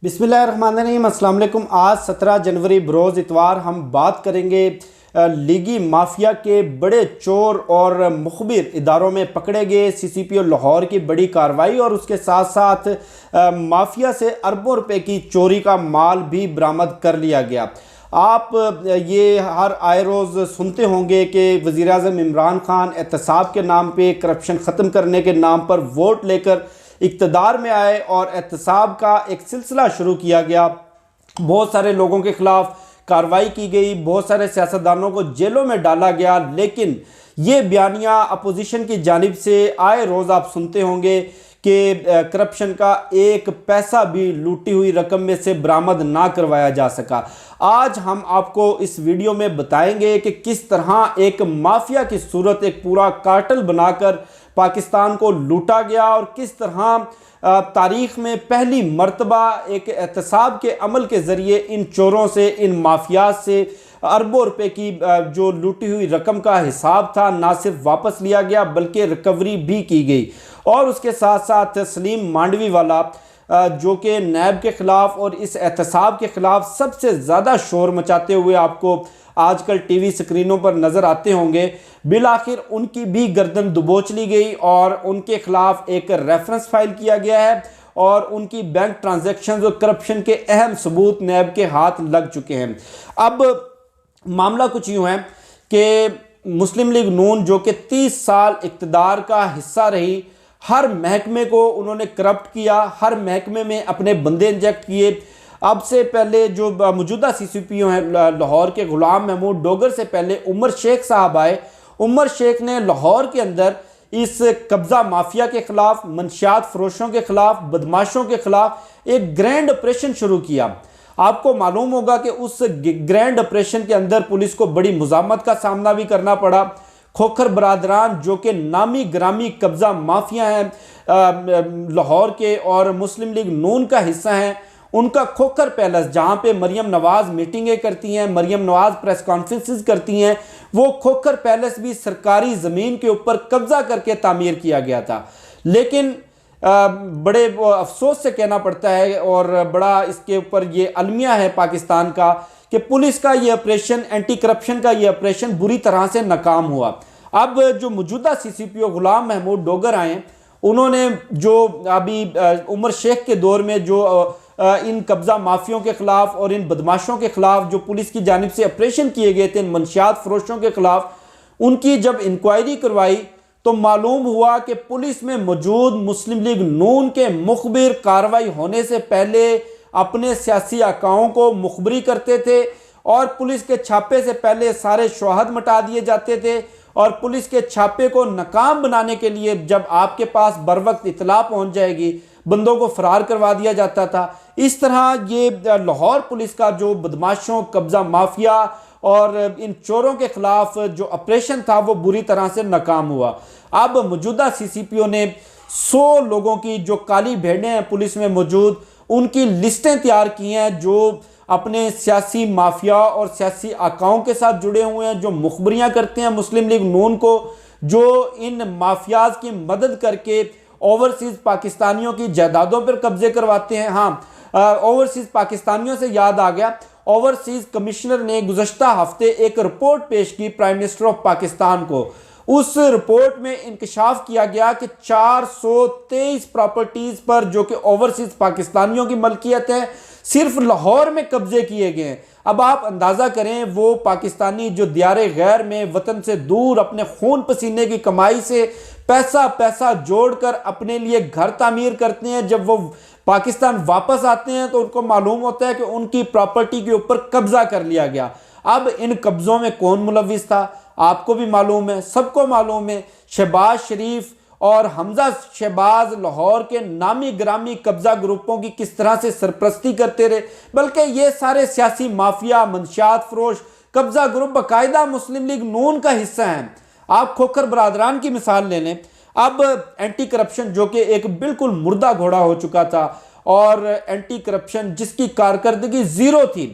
बिस्मिल्लाहिर्रहमानिर्रहीम। अस्सलाम वालेकुम। आज 17 जनवरी बरोज़ इतवार हम बात करेंगे लीगी माफिया के बड़े चोर और मुखबिर इदारों में पकड़े गए CCPO लाहौर की बड़ी कार्रवाई और उसके साथ साथ माफिया से अरबों रुपए की चोरी का माल भी बरामद कर लिया गया। आप ये हर आए रोज़ सुनते होंगे कि वज़ीर-ए-आज़म इमरान खान एहतसाब के नाम पे, करप्शन ख़त्म करने के नाम पर वोट लेकर इक़्तिदार में आए और एहतसाब का एक सिलसिला शुरू किया गया। बहुत सारे लोगों के ख़िलाफ़ कार्रवाई की गई, बहुत सारे सियासतदानों को जेलों में डाला गया, लेकिन ये बयानिया अपोजिशन की जानिब से आए रोज़ आप सुनते होंगे कि करप्शन का एक पैसा भी लूटी हुई रकम में से बरामद ना करवाया जा सका। आज हम आपको इस वीडियो में बताएंगे कि किस तरह एक माफिया की सूरत, एक पूरा कार्टेल बनाकर पाकिस्तान को लूटा गया और किस तरह तारीख में पहली मर्तबा एक एहतसाब के अमल के ज़रिए इन चोरों से, इन माफियात से अरबों रुपए की जो लूटी हुई रकम का हिसाब था ना सिर्फ वापस लिया गया बल्कि रिकवरी भी की गई। और उसके साथ साथ सलीम मांडवी वाला जो कि नैब के ख़िलाफ़ और इस एहतसाब के ख़िलाफ़ सबसे ज़्यादा शोर मचाते हुए आपको आजकल टीवी स्क्रीनों पर नज़र आते होंगे, बिलाखिर उनकी भी गर्दन दबोच ली गई और उनके ख़िलाफ़ एक रेफरेंस फाइल किया गया है और उनकी बैंक ट्रांजैक्शंस और करप्शन के अहम सबूत नैब के हाथ लग चुके हैं। अब मामला कुछ यूँ है कि मुस्लिम लीग नून जो कि 30 साल इक़्तिदार का हिस्सा रही, हर महकमे को उन्होंने करप्ट किया, हर महकमे में अपने बंदे इंजेक्ट किए। अब से पहले जो मौजूदा CCPO हैं लाहौर के गुलाम महमूद डोगर से पहले उमर शेख साहब आए। उमर शेख ने लाहौर के अंदर इस कब्ज़ा माफिया के ख़िलाफ़, मंशियात फरोशों के ख़िलाफ़, बदमाशों के ख़िलाफ़ एक ग्रैंड ऑपरेशन शुरू किया। आपको मालूम होगा कि उस ग्रैंड ऑपरेशन के अंदर पुलिस को बड़ी मुज़ामत का सामना भी करना पड़ा। खोखर बरादरान जो कि नामी ग्रामी कब्ज़ा माफिया हैं लाहौर के और मुस्लिम लीग नून का हिस्सा हैं, उनका खोखर पैलेस जहाँ पे मरियम नवाज़ मीटिंगें करती हैं, मरियम नवाज़ प्रेस कॉन्फ्रेंसेस करती हैं, वो खोखर पैलेस भी सरकारी ज़मीन के ऊपर कब्ज़ा करके तामीर किया गया था। लेकिन बड़े अफसोस से कहना पड़ता है और बड़ा इसके ऊपर ये अलमिया है पाकिस्तान का कि पुलिस का ये ऑपरेशन, एंटी करप्शन का ये ऑपरेशन बुरी तरह से नाकाम हुआ। अब जो मौजूदा CCPO गुलाम महमूद डोगर आए, उन्होंने जो अभी उमर शेख के दौर में जो इन कब्ज़ा माफियों के ख़िलाफ़ और इन बदमाशों के ख़िलाफ़ जो पुलिस की जानिब से ऑपरेशन किए गए थे, इन मंशियात फरोशों के ख़िलाफ़, उनकी जब इंक्वायरी करवाई तो मालूम हुआ कि पुलिस में मौजूद मुस्लिम लीग नून के मुखबिर कार्रवाई होने से पहले अपने सियासी आकाओं को मुखबरी करते थे और पुलिस के छापे से पहले सारे शवाहद मिटा दिए जाते थे और पुलिस के छापे को नाकाम बनाने के लिए जब आपके पास बर वक्त इतला पहुंच जाएगी, बंदों को फरार करवा दिया जाता था। इस तरह ये लाहौर पुलिस का जो बदमाशों, कब्ज़ा माफिया और इन चोरों के ख़िलाफ़ जो ऑपरेशन था वो बुरी तरह से नाकाम हुआ। अब मौजूदा CCPO ने 100 लोगों की जो काली भेड़ें हैं पुलिस में मौजूद, उनकी लिस्टें तैयार की हैं जो अपने सियासी माफिया और सियासी आकाओं के साथ जुड़े हुए हैं, जो मुखबरियाँ करते हैं मुस्लिम लीग नून को, जो इन माफियाज की मदद करके ओवरसीज़ पाकिस्तानियों की जायदादों पर कब्जे करवाते हैं। हाँ, ओवरसीज़ पाकिस्तानियों से याद आ गया, ओवरसीज़ कमिश्नर ने गुज़श्ता हफ्ते एक रिपोर्ट पेश की प्राइम मिनिस्टर ऑफ पाकिस्तान को। उस रिपोर्ट में इंकशाफ किया गया कि 423 प्रॉपर्टीज़ पर जो कि ओवरसीज़ पाकिस्तानियों की मलकियत है, सिर्फ लाहौर में कब्जे किए गए हैं। अब आप अंदाज़ा करें, वो पाकिस्तानी जो दियारे गैर में वतन से दूर अपने खून पसीने की कमाई से पैसा जोड़कर अपने लिए घर तामीर करते हैं, जब वो पाकिस्तान वापस आते हैं तो उनको मालूम होता है कि उनकी प्रॉपर्टी के ऊपर कब्जा कर लिया गया। अब इन कब्ज़ों में कौन मुलव्विस था? आपको भी मालूम है, सबको मालूम है। शहबाज शरीफ और हमजा शहबाज लाहौर के नामी ग्रामी कब्ज़ा ग्रुपों की किस तरह से सरपरस्ती करते रहे, बल्कि ये सारे सियासी माफिया, मंशियात फरोश कब्ज़ा ग्रुप बाकायदा मुस्लिम लीग नून का हिस्सा हैं। आप खोखर बरादरान की मिसाल ले लें। अब एंटी करप्शन जो कि एक बिल्कुल मुर्दा घोड़ा हो चुका था और एंटी करप्शन जिसकी कारकर्दगी ज़ीरो थी,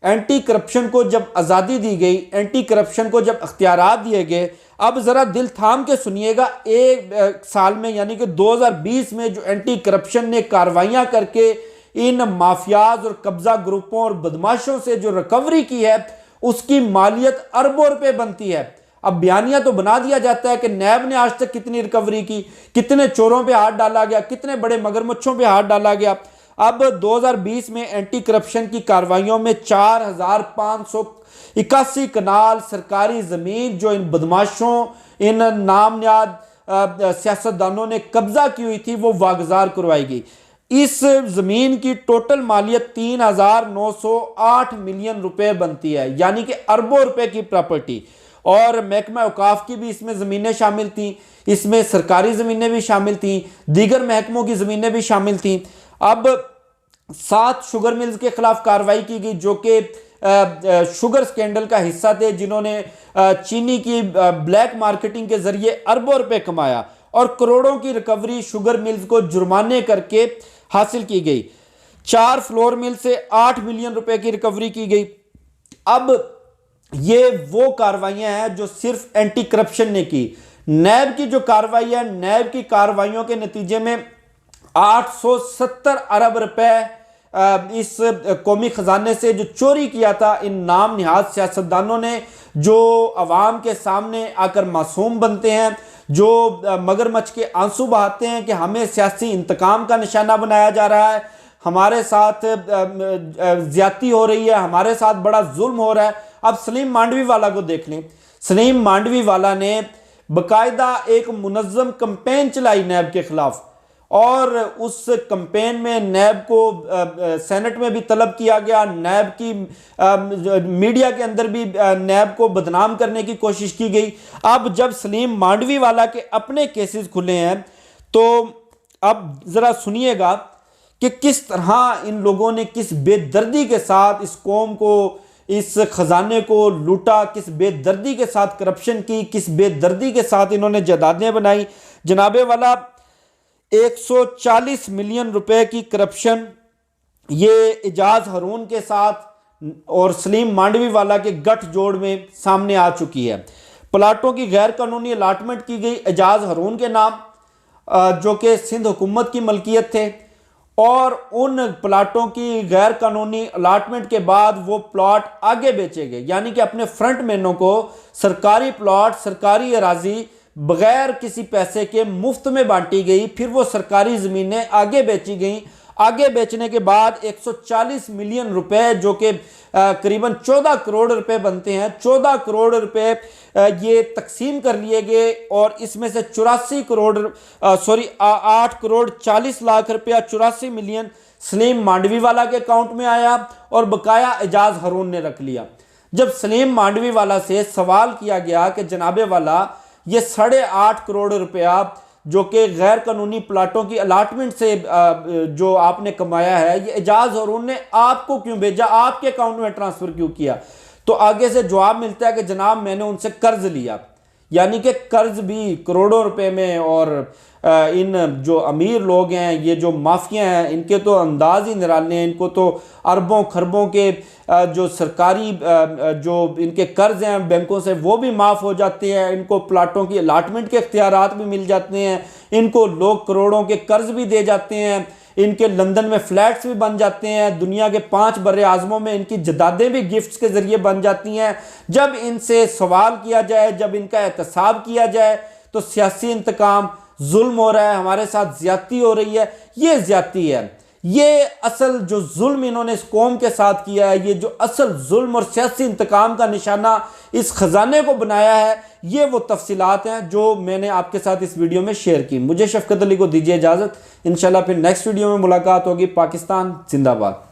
एंटी करप्शन को जब आज़ादी दी गई, एंटी करप्शन को जब अख्तियारात दिए गए, अब ज़रा दिल थाम के सुनिएगा, एक साल में यानी कि 2020 में जो एंटी करप्शन ने कार्रवाइयाँ करके इन माफियाज और कब्जा ग्रुपों और बदमाशों से जो रिकवरी की है उसकी मालियत अरबों रुपए बनती है। अब बयानिया तो बना दिया जाता है कि नैब ने आज तक कितनी रिकवरी की, कितने चोरों पे हाथ डाला गया, कितने बड़े मगरमच्छों पे हाथ डाला गया। अब 2020 में एंटी करप्शन की कार्रवाइयों में 4581 कनाल सरकारी जमीन जो इन बदमाशों, इन नामनियाद सियासतदानों ने कब्जा की हुई थी वो वागजार करवाई गई। इस जमीन की टोटल मालियत 3908 मिलियन रुपए बनती है, यानी कि अरबों रुपए की प्रॉपर्टी। और महकमा औकाफ की भी इसमें ज़मीनें शामिल थी, इसमें सरकारी ज़मीनें भी शामिल थी, दीगर महकमों की ज़मीनें भी शामिल थी। अब 7 शुगर मिल्स के खिलाफ कार्रवाई की गई जो कि शुगर स्कैंडल का हिस्सा थे, जिन्होंने चीनी की ब्लैक मार्केटिंग के जरिए अरबों रुपए कमाया और करोड़ों की रिकवरी शुगर मिल्स को जुर्माने करके हासिल की गई। 4 फ्लोर मिल से 8 मिलियन रुपए की रिकवरी की गई। अब ये वो कार्रवाइयां हैं जो सिर्फ एंटी करप्शन ने की। नैब की जो कार्रवाई है, नैब की कार्रवाइयों के नतीजे में 870 अरब रुपए इस कौमी खजाने से जो चोरी किया था इन नाम निहाद सियासतदानों ने, जो अवाम के सामने आकर मासूम बनते हैं, जो मगरमच्छ के आंसू बहाते हैं कि हमें सियासी इंतकाम का निशाना बनाया जा रहा है, हमारे साथ ज्यादती हो रही है, हमारे साथ बड़ा जुल्म हो रहा है। अब सलीम मांडवी वाला को देख लें। सलीम मांडवी वाला ने बाकायदा एक मुनज़्ज़म कैंपेन चलाई नैब के खिलाफ और उस कैंपेन में नैब को सेनेट में भी तलब किया गया, नैब की मीडिया के अंदर भी नैब को बदनाम करने की कोशिश की गई। अब जब सलीम मांडवी वाला के अपने केसेस खुले हैं तो अब ज़रा सुनिएगा कि किस तरह इन लोगों ने किस बेदर्दी के साथ इस कौम को, इस खजाने को लूटा, किस बेदर्दी के साथ करप्शन की, किस बेदर्दी के साथ इन्होंने जायदादें बनाई। जनाबे वाला 140 मिलियन रुपए की करप्शन ये एजाज हारून के साथ और सलीम मांडवी वाला के गठजोड़ में सामने आ चुकी है। प्लाटों की गैर कानूनी अलाटमेंट की गई एजाज हारून के नाम, जो कि सिंध हुकूमत की मलकियत थे, और उन प्लाटों की गैर कानूनी अलाटमेंट के बाद वो प्लॉट आगे बेचे गए, यानी कि अपने फ्रंट मैनों को सरकारी प्लॉट, सरकारी अराजी बगैर किसी पैसे के मुफ्त में बांटी गई। फिर वो सरकारी ज़मीनें आगे बेची गई। आगे बेचने के बाद 140 मिलियन रुपए जो कि करीबन 14 करोड़ रुपए बनते हैं, 14 करोड़ रुपए ये तकसीम कर लिए गए और इसमें से 84 करोड़ 8 करोड़ 40 लाख रुपया 84 मिलियन सलीम मांडवी वाला के अकाउंट में आया और बकाया एजाज हारून ने रख लिया। जब सलीम मांडवी वाला से सवाल किया गया कि जनाबे वाला ये 8.5 करोड़ रुपया जो कि गैर कानूनी प्लाटों की अलाटमेंट से जो आपने कमाया है, ये एजाज हारून ने आपको क्यों भेजा, आपके अकाउंट में ट्रांसफर क्यों किया? तो आगे से जवाब मिलता है कि जनाब मैंने उनसे कर्ज लिया, यानी कि कर्ज भी करोड़ों रुपए में। और इन जो अमीर लोग हैं, ये जो माफिया हैं, इनके तो अंदाज ही निराले हैं। इनको तो अरबों खरबों के जो सरकारी जो इनके कर्ज हैं बैंकों से वो भी माफ़ हो जाते हैं, इनको प्लाटों की अलाटमेंट के इख्तियारात भी मिल जाते हैं, इनको लोग करोड़ों के कर्ज भी दे जाते हैं, इनके लंदन में फ्लैट्स भी बन जाते हैं, दुनिया के 5 बर्रे आज़मों में इनकी जदादें भी गिफ्ट्स के ज़रिए बन जाती हैं। जब इनसे सवाल किया जाए, जब इनका एहतसाब किया जाए तो सियासी इंतकाम, जुल्म हो रहा है, हमारे साथ ज्यादती हो रही है, ये ज्यादती है। ये असल जो जुल्म इन्होंने इस कौम के साथ किया है, ये जो असल जुल्म और सियासी इंतकाम का निशाना इस खजाने को बनाया है, ये वो तफसीलात हैं जो मैंने आपके साथ इस वीडियो में शेयर की। मुझे शफकत अली को दीजिए इजाज़त। इंशाल्लाह फिर नेक्स्ट वीडियो में मुलाकात होगी। पाकिस्तान जिंदाबाद।